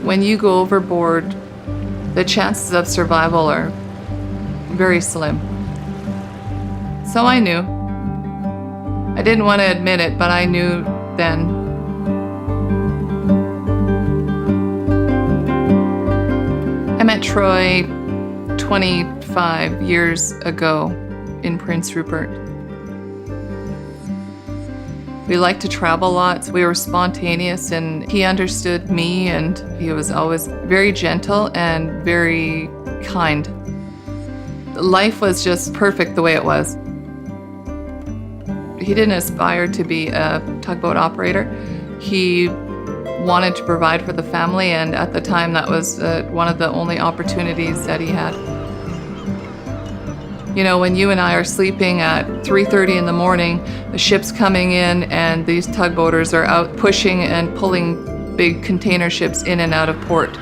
When you go overboard, the chances of survival are very slim. So I knew. I didn't want to admit it, but I knew then. I met Troy 25 years ago in Prince Rupert. We liked to travel a lot, so we were spontaneous, and he understood me, and he was always very gentle and very kind. Life was just perfect the way it was. He didn't aspire to be a tugboat operator. He wanted to provide for the family, and at the time that was one of the only opportunities that he had. You know, when you and I are sleeping at 3:30 in the morning, the ship's coming in and these tugboaters are out pushing and pulling big container ships in and out of port.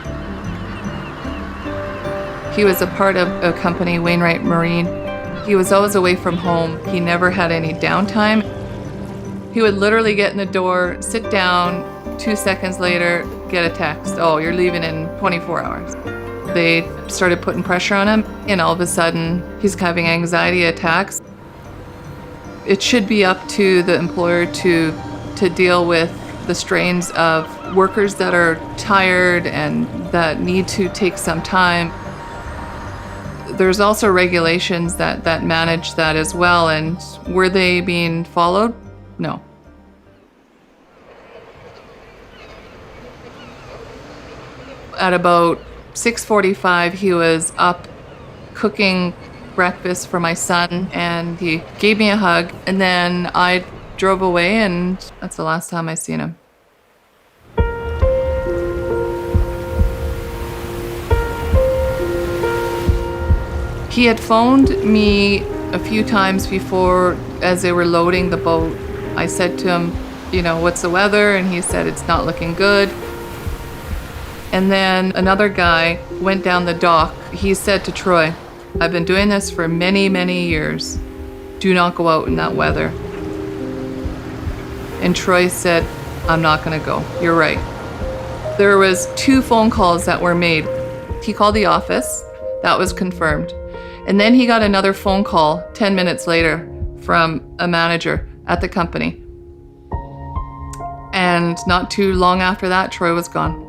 He was a part of a company, Wainwright Marine. He was always away from home. He never had any downtime. He would literally get in the door, sit down, 2 seconds later, get a text. Oh, you're leaving in 24 hours. They started putting pressure on him, and all of a sudden, he's having anxiety attacks. It should be up to the employer to deal with the strains of workers that are tired and that need to take some time. There's also regulations that manage that as well, and were they being followed? No. At about 6:45, he was up cooking breakfast for my son, and he gave me a hug, and then I drove away, and that's the last time I seen him. He had phoned me a few times before as they were loading the boat. I said to him, you know, what's the weather? And he said, it's not looking good. And then another guy went down the dock. He said to Troy, I've been doing this for many, many years. Do not go out in that weather. And Troy said, I'm not gonna go. You're right. There was 2 phone calls that were made. He called the office. That was confirmed. And then he got another phone call 10 minutes later from a manager at the company. And not too long after that, Troy was gone.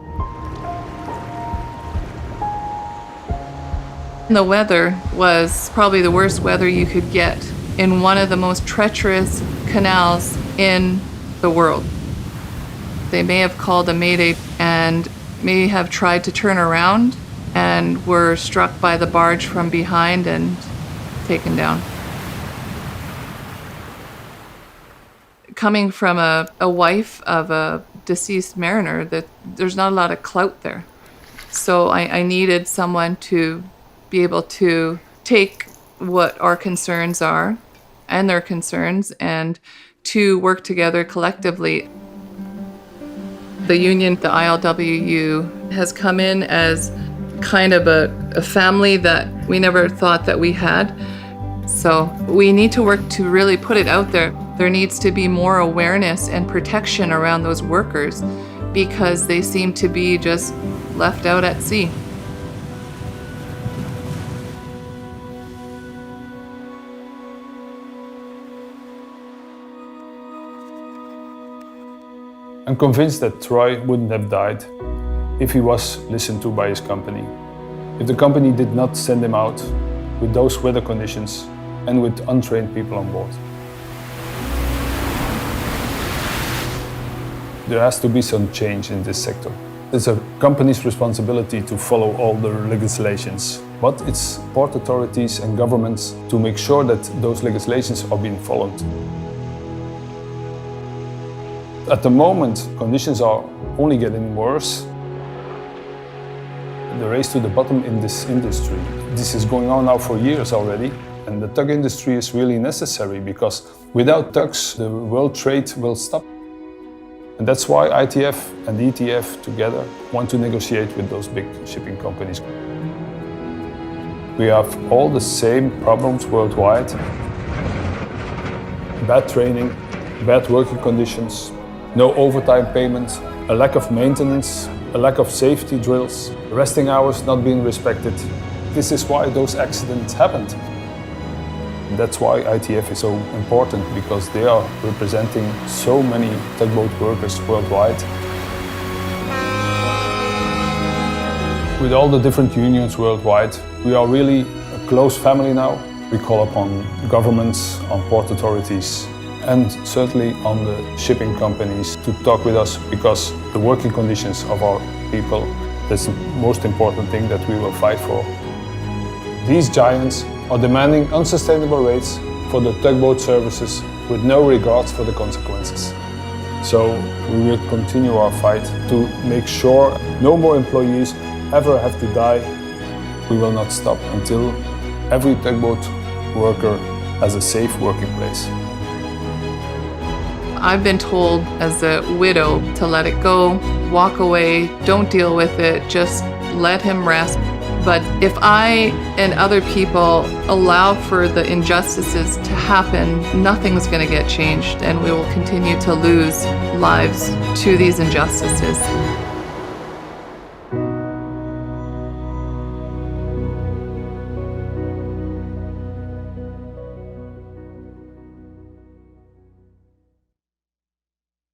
The weather was probably the worst weather you could get in one of the most treacherous canals in the world. They may have called a mayday and may have tried to turn around and were struck by the barge from behind and taken down. Coming from a wife of a deceased mariner, that there's not a lot of clout there. So I needed someone to be able to take what our concerns are and their concerns and to work together collectively. The union, the ILWU, has come in as kind of a family that we never thought that we had. So we need to work to really put it out there. There needs to be more awareness and protection around those workers because they seem to be just left out at sea. I'm convinced that Troy wouldn't have died if he was listened to by his company, if the company did not send him out with those weather conditions and with untrained people on board. There has to be some change in this sector. It's a company's responsibility to follow all the legislations, but it's port authorities and governments to make sure that those legislations are being followed. At the moment, conditions are only getting worse. The race to the bottom in this industry. This is going on now for years already, and the tug industry is really necessary because without tugs, the world trade will stop. And that's why ITF and ETF together want to negotiate with those big shipping companies. We have all the same problems worldwide. Bad training, bad working conditions, no overtime payments, a lack of maintenance, a lack of safety drills, resting hours not being respected. This is why those accidents happened. And that's why ITF is so important, because they are representing so many tugboat workers worldwide. With all the different unions worldwide, we are really a close family now. We call upon governments, on port authorities, and certainly on the shipping companies to talk with us, because the working conditions of our people, that's the most important thing that we will fight for. These giants are demanding unsustainable rates for the tugboat services with no regards for the consequences. So we will continue our fight to make sure no more employees ever have to die. We will not stop until every tugboat worker has a safe working place. I've been told as a widow to let it go, walk away, don't deal with it, just let him rest. But if I and other people allow for the injustices to happen, nothing's going to get changed, and we will continue to lose lives to these injustices.